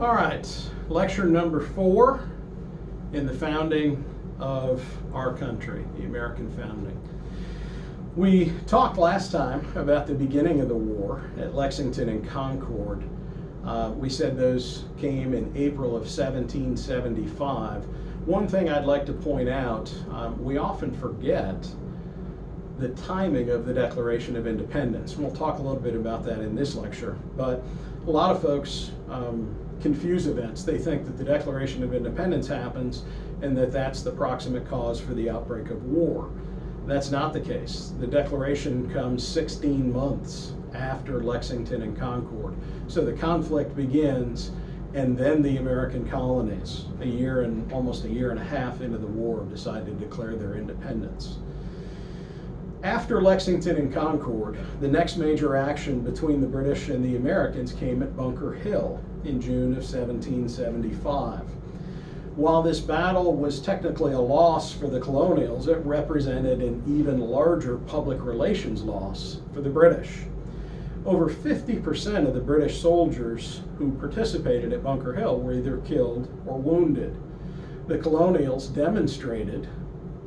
All right, lecture number 4 in the founding of our country, the American founding. We talked last time about the beginning of the war at Lexington and Concord. We said those came in April of 1775. One thing I'd like to point out, we often forget the timing of the Declaration of Independence. We'll talk a little bit about that in this lecture, but a lot of folks confuse events. They think that the Declaration of Independence happens and that that's the proximate cause for the outbreak of war. That's not the case. The Declaration comes 16 months after Lexington and Concord. So the conflict begins, and then the American colonies, almost a year and a half into the war, decide to declare their independence. After Lexington and Concord, the next major action between the British and the Americans came at Bunker Hill in June of 1775. While this battle was technically a loss for the colonials, it represented an even larger public relations loss for the British. Over 50% of the British soldiers who participated at Bunker Hill were either killed or wounded. The colonials demonstrated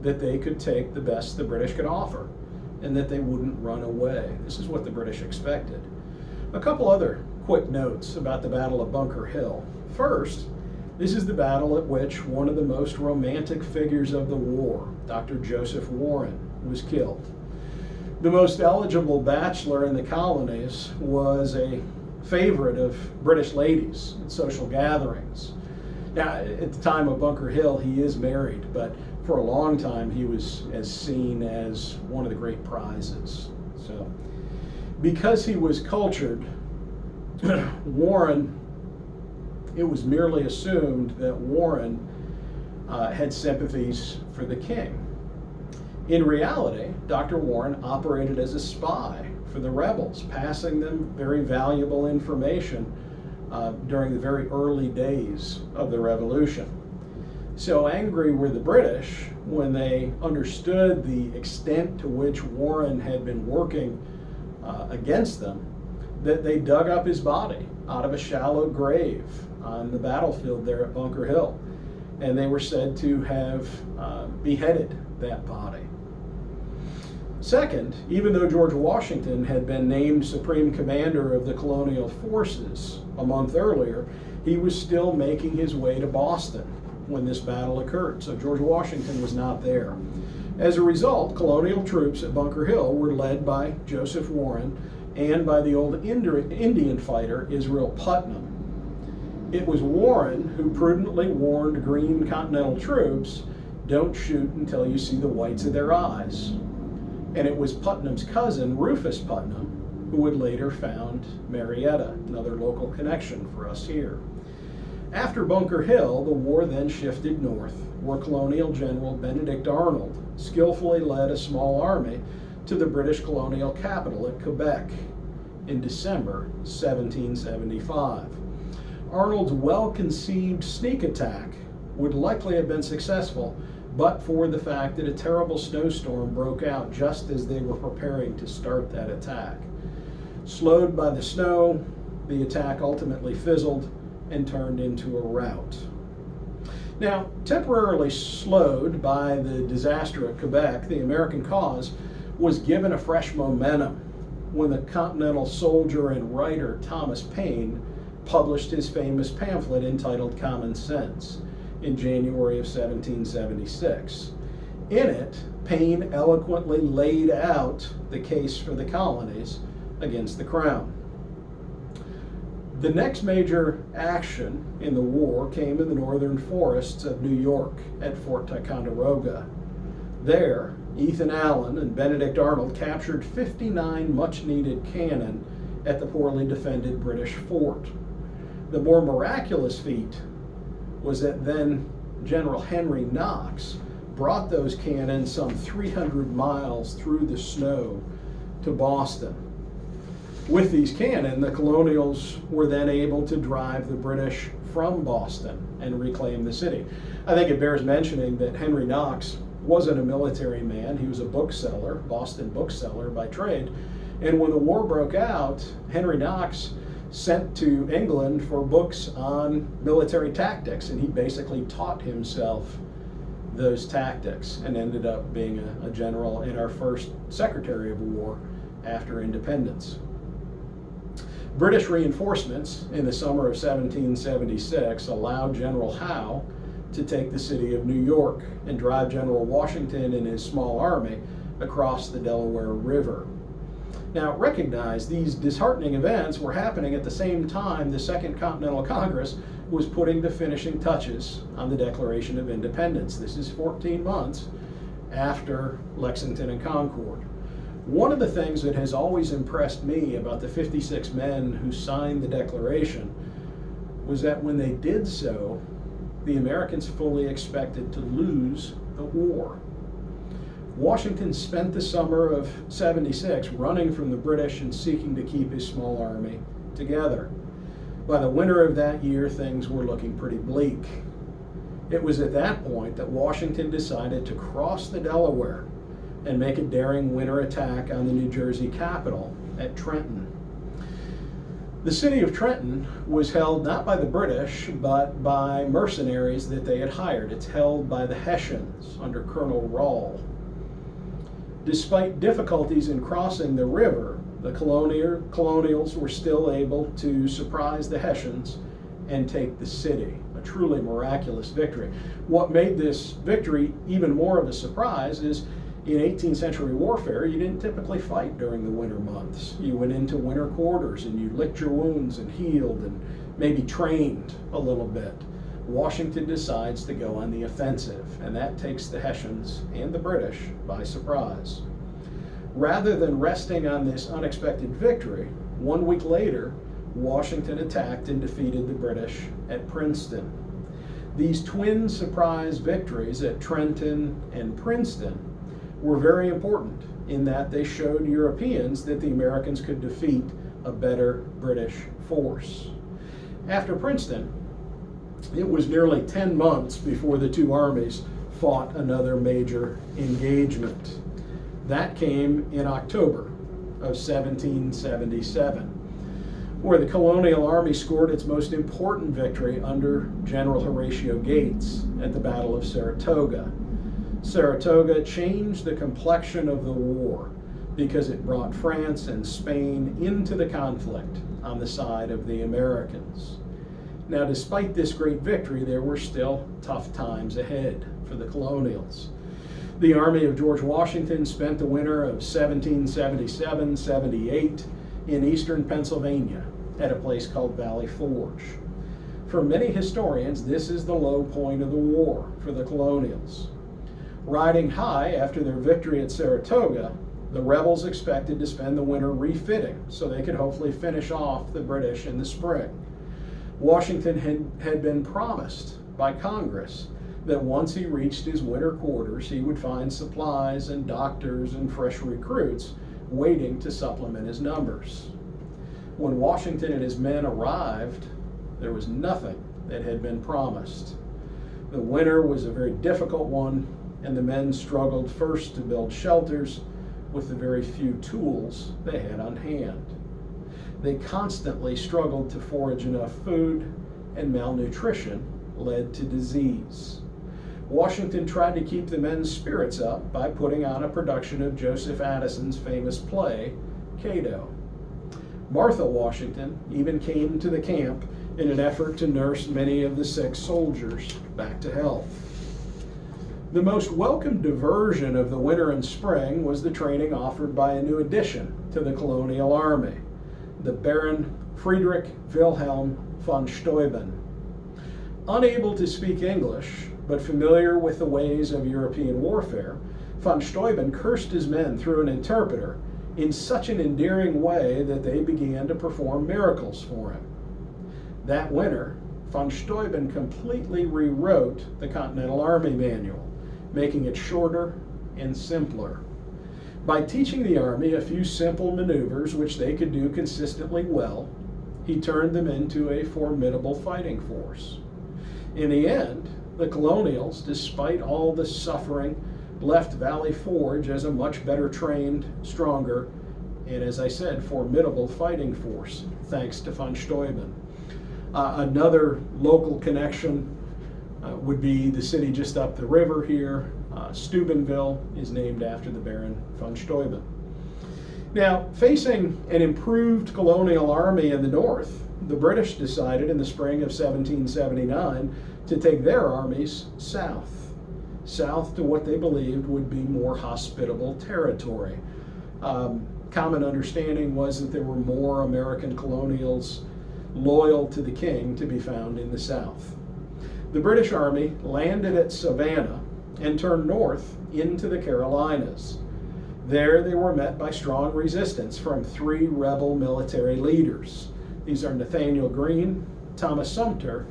that they could take the best the British could offer and that they wouldn't run away. This is what the British expected. A couple other quick notes about the Battle of Bunker Hill. First, this is the battle at which one of the most romantic figures of the war, Dr. Joseph Warren, was killed. The most eligible bachelor in the colonies was a favorite of British ladies at social gatherings. Now, at the time of Bunker Hill, he is married, but for a long time he was seen as one of the great prizes. So, because he was cultured, Warren, it was merely assumed that Warren had sympathies for the king. In reality, Dr. Warren operated as a spy for the rebels, passing them very valuable information during the very early days of the Revolution. So angry were the British when they understood the extent to which Warren had been working against them, that they dug up his body out of a shallow grave on the battlefield there at Bunker Hill. And they were said to have beheaded that body. Second, even though George Washington had been named Supreme Commander of the colonial forces a month earlier, he was still making his way to Boston when this battle occurred. So George Washington was not there. As a result, colonial troops at Bunker Hill were led by Joseph Warren and by the old Indian fighter Israel Putnam. It was Warren who prudently warned green Continental troops, "Don't shoot until you see the whites of their eyes." And it was Putnam's cousin, Rufus Putnam, who would later found Marietta, another local connection for us here. After Bunker Hill, the war then shifted north, where Colonial General Benedict Arnold skillfully led a small army to the British colonial capital at Quebec in December 1775. Arnold's well-conceived sneak attack would likely have been successful, but for the fact that a terrible snowstorm broke out just as they were preparing to start that attack. Slowed by the snow, the attack ultimately fizzled and turned into a rout. Now, temporarily slowed by the disaster at Quebec, the American cause was given a fresh momentum when the Continental soldier and writer Thomas Paine published his famous pamphlet entitled Common Sense in January of 1776. In it, Paine eloquently laid out the case for the colonies against the crown. The next major action in the war came in the northern forests of New York at Fort Ticonderoga. There, Ethan Allen and Benedict Arnold captured 59 much-needed cannon at the poorly defended British fort. The more miraculous feat was that then General Henry Knox brought those cannon some 300 miles through the snow to Boston. With these cannon, the colonials were then able to drive the British from Boston and reclaim the city. I think it bears mentioning that Henry Knox wasn't a military man. He was a bookseller, Boston bookseller by trade. And when the war broke out, Henry Knox sent to England for books on military tactics, and he basically taught himself those tactics and ended up being a general and our first Secretary of War after independence. British reinforcements in the summer of 1776 allowed General Howe to take the city of New York and drive General Washington and his small army across the Delaware River. Now, recognize these disheartening events were happening at the same time the Second Continental Congress was putting the finishing touches on the Declaration of Independence. This is 14 months after Lexington and Concord. One of the things that has always impressed me about the 56 men who signed the Declaration was that when they did so, the Americans fully expected to lose the war. Washington spent the summer of '76 running from the British and seeking to keep his small army together. By the winter of that year, things were looking pretty bleak. It was at that point that Washington decided to cross the Delaware and make a daring winter attack on the New Jersey capital at Trenton. The city of Trenton was held not by the British, but by mercenaries that they had hired. It's held by the Hessians under Colonel Rall. Despite difficulties in crossing the river, the colonials were still able to surprise the Hessians and take the city. A truly miraculous victory. What made this victory even more of a surprise is in 18th century warfare, you didn't typically fight during the winter months. You went into winter quarters and you licked your wounds and healed and maybe trained a little bit. Washington decides to go on the offensive, and that takes the Hessians and the British by surprise. Rather than resting on this unexpected victory, 1 week later, Washington attacked and defeated the British at Princeton. These twin surprise victories at Trenton and Princeton were very important in that they showed Europeans that the Americans could defeat a better British force. After Princeton, it was nearly 10 months before the two armies fought another major engagement. That came in October of 1777, where the colonial army scored its most important victory under General Horatio Gates at the Battle of Saratoga. Saratoga changed the complexion of the war because it brought France and Spain into the conflict on the side of the Americans. Now, despite this great victory, there were still tough times ahead for the colonials. The army of George Washington spent the winter of 1777-78 in eastern Pennsylvania at a place called Valley Forge. For many historians, this is the low point of the war for the colonials. Riding high after their victory at Saratoga, the rebels expected to spend the winter refitting so they could hopefully finish off the British in the spring. Washington had been promised by Congress that once he reached his winter quarters, he would find supplies and doctors and fresh recruits waiting to supplement his numbers. When Washington and his men arrived, there was nothing that had been promised. The winter was a very difficult one, and the men struggled first to build shelters with the very few tools they had on hand. They constantly struggled to forage enough food, and malnutrition led to disease. Washington tried to keep the men's spirits up by putting on a production of Joseph Addison's famous play, Cato. Martha Washington even came to the camp in an effort to nurse many of the sick soldiers back to health. The most welcome diversion of the winter and spring was the training offered by a new addition to the colonial army, the Baron Friedrich Wilhelm von Steuben. Unable to speak English, but familiar with the ways of European warfare, von Steuben cursed his men through an interpreter in such an endearing way that they began to perform miracles for him. That winter, von Steuben completely rewrote the Continental Army Manual, making it shorter and simpler. By teaching the army a few simple maneuvers which they could do consistently well, he turned them into a formidable fighting force. In the end, the colonials, despite all the suffering, left Valley Forge as a much better trained, stronger, and as I said, formidable fighting force, thanks to von Steuben. Another local connection would be the city just up the river here. Steubenville is named after the Baron von Steuben. Now, facing an improved colonial army in the north, the British decided in the spring of 1779 to take their armies south to what they believed would be more hospitable territory. Common understanding was that there were more American colonials loyal to the king to be found in the south. The British Army landed at Savannah and turned north into the Carolinas. There they were met by strong resistance from 3 rebel military leaders. These are Nathaniel Greene, Thomas Sumter,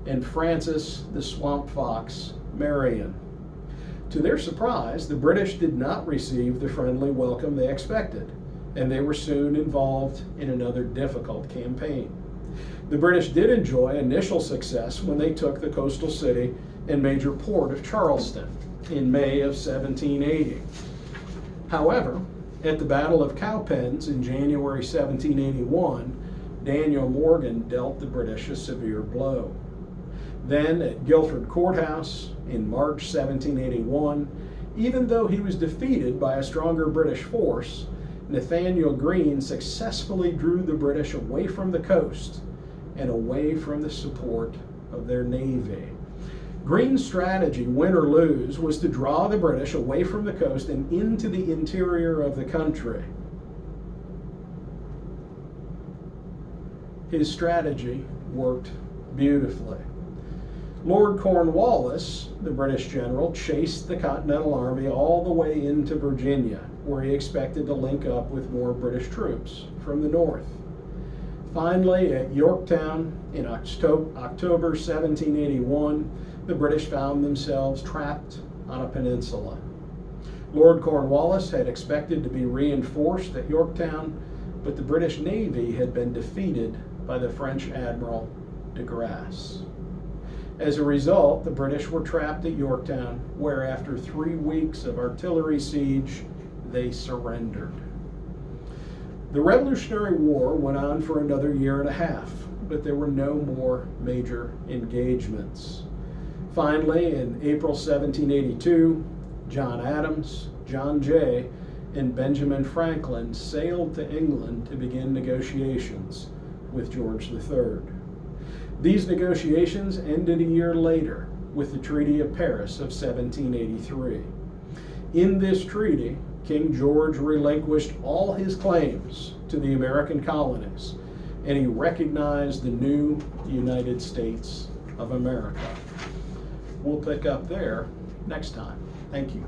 and Francis the Swamp Fox Marion. To their surprise, the British did not receive the friendly welcome they expected, and they were soon involved in another difficult campaign. The British did enjoy initial success when they took the coastal city and major port of Charleston in May of 1780. However, at the Battle of Cowpens in January 1781, Daniel Morgan dealt the British a severe blow. Then at Guilford Courthouse in March 1781, even though he was defeated by a stronger British force, Nathaniel Greene successfully drew the British away from the coast and away from the support of their navy. Greene's strategy, win or lose, was to draw the British away from the coast and into the interior of the country. His strategy worked beautifully. Lord Cornwallis, the British general, chased the Continental Army all the way into Virginia, where he expected to link up with more British troops from the north. Finally, at Yorktown in October 1781, the British found themselves trapped on a peninsula. Lord Cornwallis had expected to be reinforced at Yorktown, but the British Navy had been defeated by the French Admiral de Grasse. As a result, the British were trapped at Yorktown, where after 3 weeks of artillery siege, they surrendered. The Revolutionary War went on for another 1.5 years, but there were no more major engagements. Finally, in April 1782, John Adams, John Jay, and Benjamin Franklin sailed to England to begin negotiations with George III. These negotiations ended a year later with the Treaty of Paris of 1783. In this treaty, King George relinquished all his claims to the American colonies, and he recognized the new United States of America. We'll pick up there next time. Thank you.